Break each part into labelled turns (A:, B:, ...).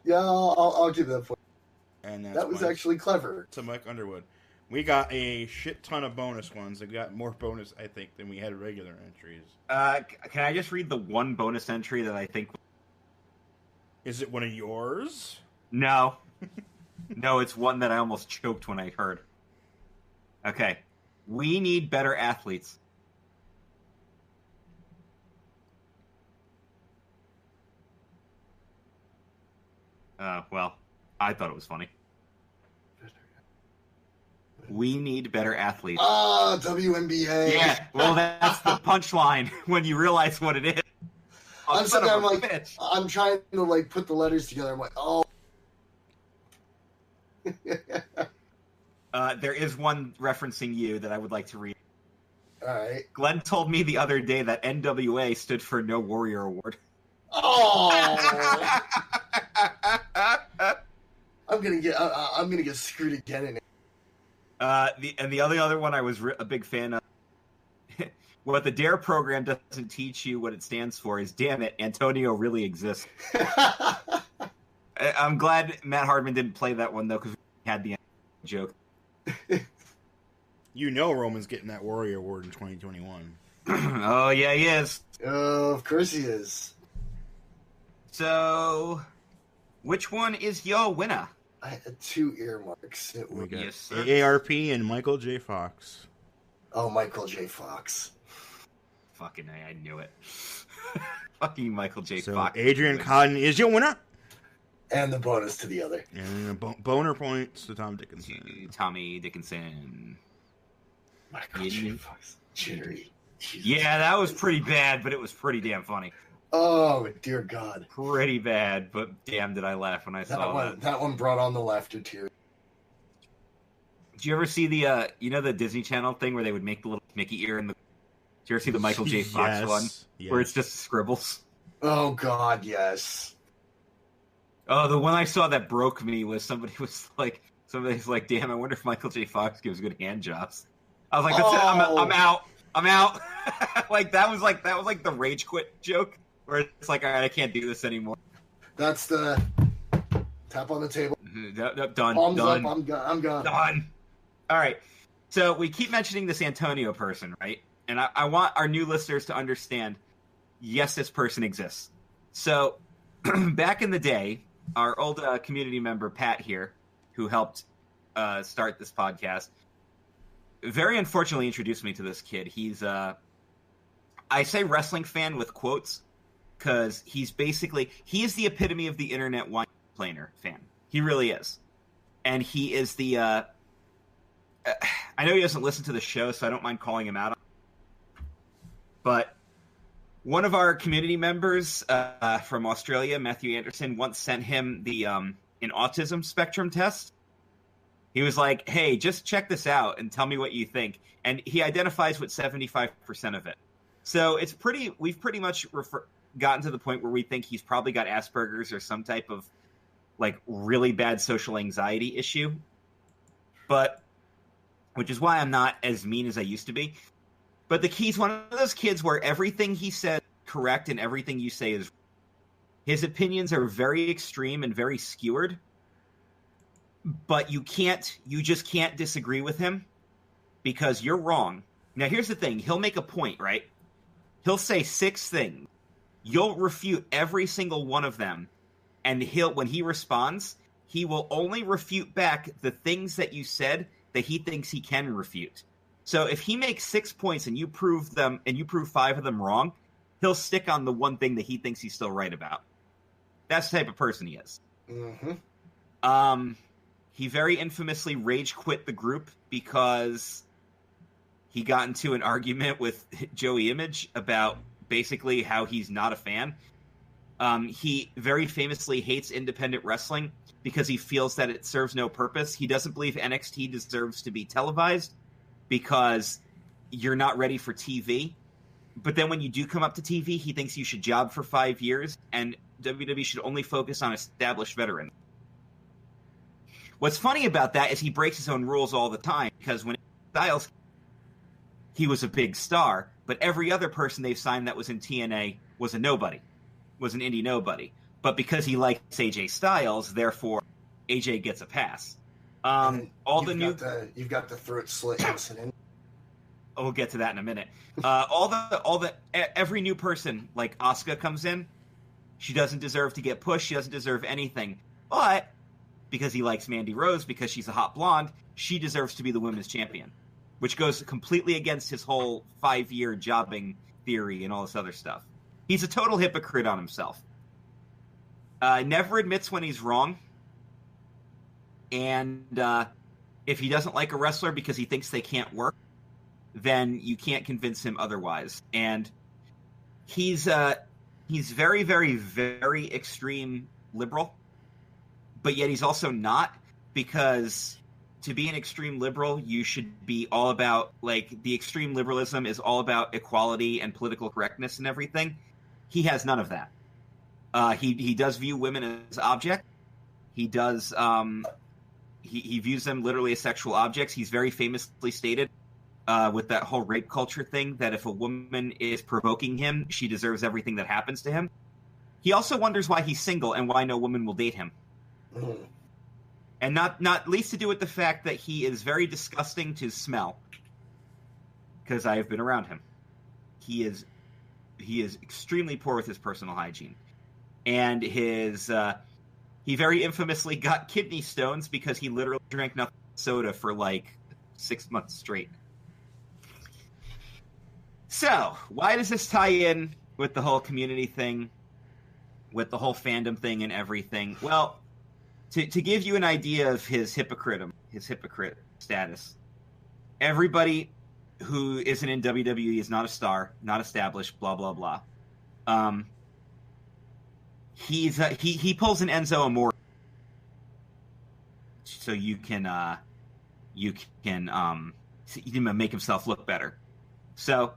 A: Yeah, I'll give that for you.
B: And
A: That was actually clever.
B: To Mike Underwood. We got a shit ton of bonus ones. We got more bonus, I think, than we had regular entries.
C: Can I just read the one bonus entry that I think...
B: Is it one of yours?
C: No. No, it's one that I almost choked when I heard. Okay. We need better athletes. Well, I thought it was funny. We need better athletes.
A: Ah, WNBA.
C: Yeah, well, that's the punchline when you realize what it is.
A: I'm trying to like put the letters together. I'm like, oh.
C: There is one referencing you that I would like to read.
A: All right.
C: Glenn told me the other day that NWA stood for No Warrior Award.
A: Oh. I'm gonna get screwed again in it.
C: The other one I was a big fan of. What the DARE program doesn't teach you what it stands for is, damn it, Antonio really exists. I'm glad Matt Hardman didn't play that one, though, because we had the joke.
B: You know Roman's getting that Warrior Award in 2021.
C: Oh, yeah, he is.
A: Oh, of course he is.
C: So, which one is your winner?
A: I had two earmarks.
B: We got
C: yes, sir.
B: AARP and Michael J. Fox.
A: Oh, Michael J. Fox.
C: Fucking A, I knew it. Fucking Michael J.
B: So
C: Fox.
B: Adrian Cotton is your winner.
A: And the bonus to the other.
B: And boner points to Tom Dickinson.
C: Tommy Dickinson.
A: Michael J. Fox. Jittery. Jesus.
C: Yeah, that was pretty bad, but it was pretty damn funny.
A: Oh, dear God.
C: Pretty bad, but damn did I laugh when I saw that.
A: That one brought on the laughter tear.
C: Did you ever see the, the Disney Channel thing where they would make the little Mickey ear in the... Did you ever see the Michael J. Fox one?
B: Yes.
C: Where it's just scribbles?
A: Oh, God, yes.
C: Oh, the one I saw that broke me was somebody's like, damn, I wonder if Michael J. Fox gives good hand jobs. I was like, that's it, I'm out. like that was like the rage quit joke where it's like, all right, I can't do this anymore.
A: That's the tap on the table.
C: Done.
A: Palms
C: done.
A: up, I'm gone.
C: Done. All right. So we keep mentioning this Antonio person, right? And I want our new listeners to understand, yes, this person exists. So back in the day, our old community member, Pat here, who helped start this podcast, very unfortunately introduced me to this kid. He's, I say wrestling fan with quotes, because he is the epitome of the internet wine planer fan. He really is. And he is the, I know he doesn't listen to the show, so I don't mind calling him out. But one of our community members from Australia, Matthew Anderson, once sent him the an autism spectrum test. He was like, hey, just check this out and tell me what you think. And he identifies with 75% of it. So we've pretty much gotten to the point where we think he's probably got Asperger's or some type of like really bad social anxiety issue. Which is why I'm not as mean as I used to be. But he's one of those kids where everything he says is correct and everything you say is. His opinions are very extreme and very skewered. But you just can't disagree with him because you're wrong. Now, here's the thing. He'll make a point, right? He'll say 6 things. You'll refute every single one of them. And when he responds, he will only refute back the things that you said that he thinks he can refute. So if he makes 6 points and you prove 5 of them wrong, he'll stick on the one thing that he thinks he's still right about. That's the type of person he is.
A: Mm-hmm.
C: He very infamously rage quit the group because he got into an argument with Joey Image about basically how he's not a fan. He very famously hates independent wrestling because he feels that it serves no purpose. He doesn't believe NXT deserves to be televised because you're not ready for TV. But then when you do come up to TV, he thinks you should job for 5 years and WWE should only focus on established veterans. What's funny about that is he breaks his own rules all the time because when Styles, he was a big star, but every other person they've signed that was in TNA was a nobody, was an indie nobody. But because he likes AJ Styles, therefore AJ gets a pass. You've got
A: the throat slit incident.
C: We'll get to that in a minute. Every new person, like Asuka, comes in. She doesn't deserve to get pushed. She doesn't deserve anything. But because he likes Mandy Rose, because she's a hot blonde, she deserves to be the women's champion, which goes completely against his whole 5-year jobbing theory and all this other stuff. He's a total hypocrite on himself. Never admits when he's wrong. And if he doesn't like a wrestler because he thinks they can't work, then you can't convince him otherwise. And he's very, very, very extreme liberal, but yet he's also not, because to be an extreme liberal, you should be all about, like, the extreme liberalism is all about equality and political correctness and everything. He has none of that. He does view women as objects. He does, he views them literally as sexual objects. He's very famously stated, with that whole rape culture thing, that if a woman is provoking him, she deserves everything that happens to him. He also wonders why he's single and why no woman will date him. And not least to do with the fact that he is very disgusting to smell, because I have been around him. He is extremely poor with his personal hygiene. And he very infamously got kidney stones because he literally drank nothing but soda for like 6 months straight. So, why does this tie in with the whole community thing, with the whole fandom thing and everything? Well, to give you an idea of his hypocrite status, everybody who isn't in WWE is not a star, not established, blah, blah, blah. He pulls an Enzo Amore so you can make himself look better. So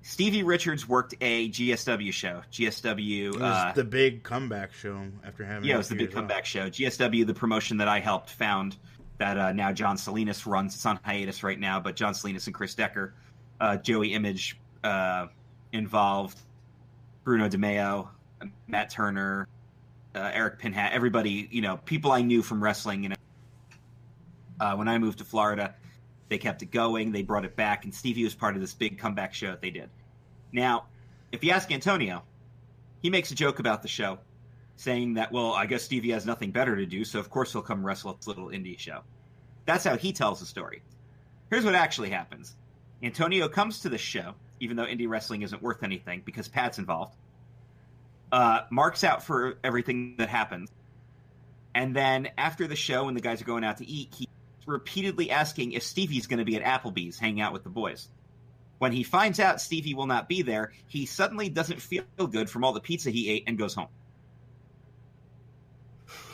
C: Stevie Richards worked a GSW show. GSW.
B: It was the big comeback show after having.
C: Yeah, it was the big comeback show. GSW, the promotion that I helped found, that now John Salinas runs. It's on hiatus right now, but John Salinas and Chris Decker, Joey Image involved, Bruno DeMeo, Matt Turner, Eric Pinhat, everybody, people I knew from wrestling. When I moved to Florida, they kept it going. They brought it back, and Stevie was part of this big comeback show that they did. Now, if you ask Antonio, he makes a joke about the show, saying that, well, I guess Stevie has nothing better to do, so of course he'll come wrestle at this little indie show. That's how he tells the story. Here's what actually happens. Antonio comes to this show, even though indie wrestling isn't worth anything, because Pat's involved. Marks out for everything that happens. And then after the show, when the guys are going out to eat, he's repeatedly asking if Stevie's going to be at Applebee's hanging out with the boys. When he finds out Stevie will not be there, he suddenly doesn't feel good from all the pizza he ate and goes home.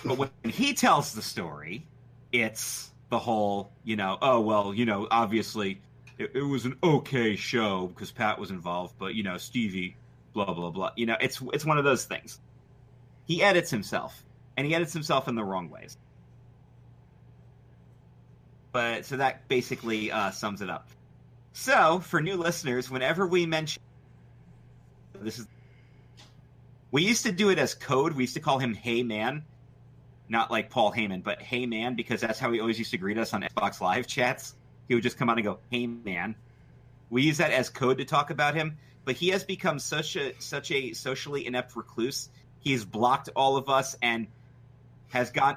C: But when he tells the story, it's the whole, obviously it was an okay show because Pat was involved, but, Stevie, blah, blah, blah. It's one of those things. He edits himself, and he edits himself in the wrong ways. But so that basically sums it up. So, for new listeners, whenever we mention we used to do it as code. We used to call him Hey Man. Not like Paul Heyman, but Hey Man, because that's how he always used to greet us on Xbox Live chats. He would just come on and go, Hey Man. We use that as code to talk about him, but he has become such a socially inept recluse. He's blocked all of us and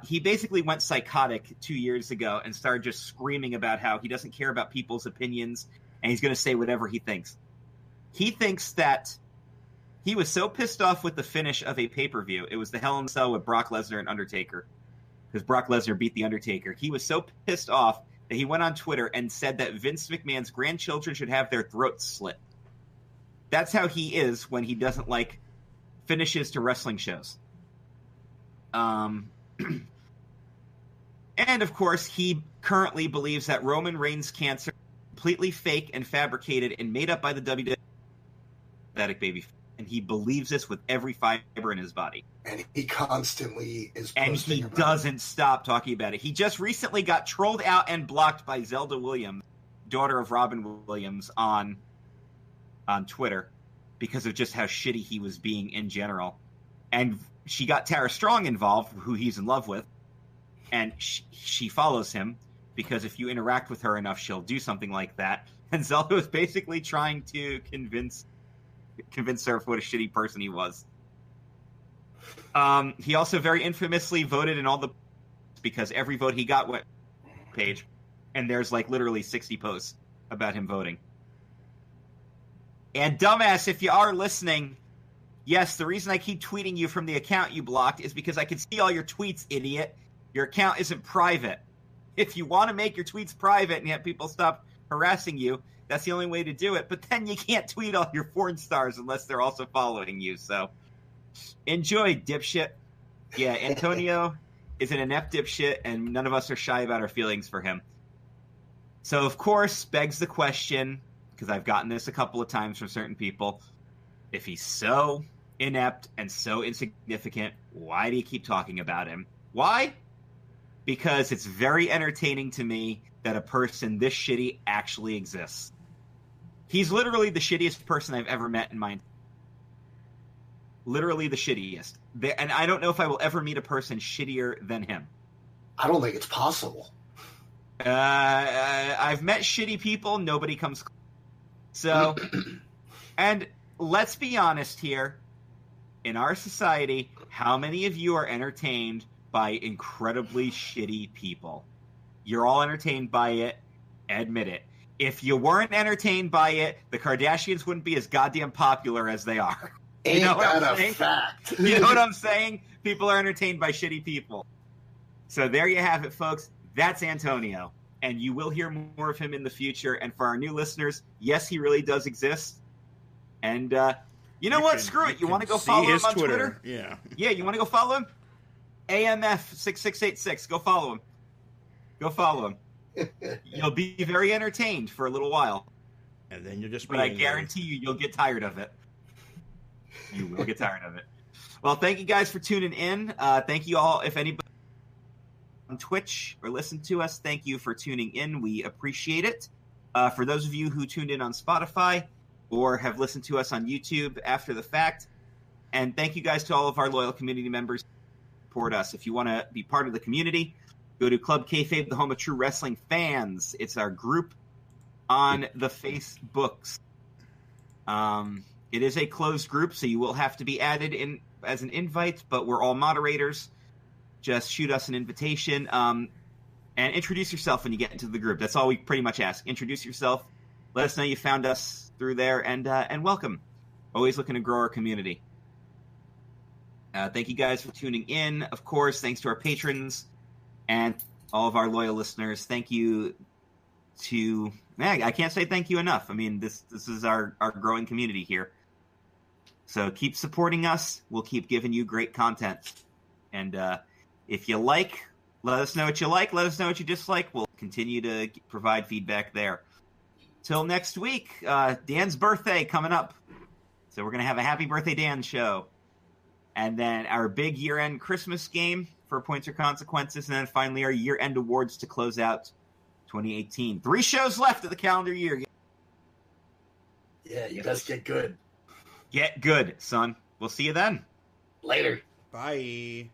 C: he basically went psychotic 2 years ago and started just screaming about how he doesn't care about people's opinions and he's going to say whatever he thinks. He thinks that he was so pissed off with the finish of a pay-per-view. It was the Hell in a Cell with Brock Lesnar and Undertaker, because Brock Lesnar beat The Undertaker. He was so pissed off that he went on Twitter and said that Vince McMahon's grandchildren should have their throats slit. That's how he is when he doesn't like finishes to wrestling shows. And, of course, he currently believes that Roman Reigns' cancer is completely fake and fabricated and made up by the WWE pathetic baby. And he believes this with every fiber in his body.
A: And he constantly is posting
C: and he doesn't stop talking about it. He just recently got trolled out and blocked by Zelda Williams, daughter of Robin Williams, on Twitter because of just how shitty he was being in general. And she got Tara Strong involved, who he's in love with, and she follows him because if you interact with her enough, she'll do something like that. And Zelda was basically trying to convince her of what a shitty person he was. He also very infamously voted in all the because every vote he got went page, and there's like literally 60 posts about him voting. And dumbass, if you are listening, yes, the reason I keep tweeting you from the account you blocked is because I can see all your tweets, idiot. Your account isn't private. If you want to make your tweets private and have people stop harassing you, that's the only way to do it. But then you can't tweet all your porn stars unless they're also following you. So enjoy, dipshit. Yeah, Antonio is an inept dipshit, and none of us are shy about our feelings for him. So, of course, begs the question, because I've gotten this a couple of times from certain people, if he's so inept and so insignificant, why do you keep talking about him? Why? Because it's very entertaining to me that a person this shitty actually exists. He's literally the shittiest person I've ever met in my entire life. Literally the shittiest. And I don't know if I will ever meet a person shittier than him.
A: I don't think it's possible.
C: I've met shitty people. Nobody comes close. So, and let's be honest here. In our society, how many of you are entertained by incredibly shitty people? You're all entertained by it. Admit it. If you weren't entertained by it, the Kardashians wouldn't be as goddamn popular as they are.
A: Ain't that a fact?
C: You know what I'm saying? People are entertained by shitty people. So there you have it, folks. That's Antonio. And you will hear more of him in the future. And for our new listeners, yes, he really does exist. And you know what? Screw it. You want to go follow him on Twitter?
B: Yeah.
C: Yeah, you want to go follow him? AMF6686. Go follow him. Go follow him. You'll be very entertained for a little while.
B: And then you'll just
C: But I guarantee you'll get tired of it. You will get tired of it. Well, thank you guys for tuning in. Thank you all. If anybody on Twitch or listen to us, thank you for tuning in. We appreciate it. For those of you who tuned in on Spotify or have listened to us on YouTube after the fact, and thank you guys to all of our loyal community members who support us. If you want to be part of the community, go to Club Kayfabe, the home of true wrestling fans. It's our group on the Facebooks. It is a closed group, so you will have to be added in as an invite, but we're all moderators. Just shoot us an invitation and introduce yourself when you get into the group. That's all we pretty much ask. Introduce yourself. Let us know you found us through there, and welcome. Always looking to grow our community. Thank you guys for tuning in. Of course, thanks to our patrons and all of our loyal listeners. Thank you to... Man, I can't say thank you enough. I mean, this is our growing community here. So keep supporting us. We'll keep giving you great content. And if you like, let us know what you like. Let us know what you dislike. We'll continue to provide feedback there. Till next week, Dan's birthday coming up. So we're going to have a Happy Birthday Dan show. And then our big year-end Christmas game for Points or Consequences. And then finally our year-end awards to close out 2018. 3 shows left of the calendar year.
A: Yeah, you best get good.
C: Get good, son. We'll see you then.
A: Later.
B: Bye.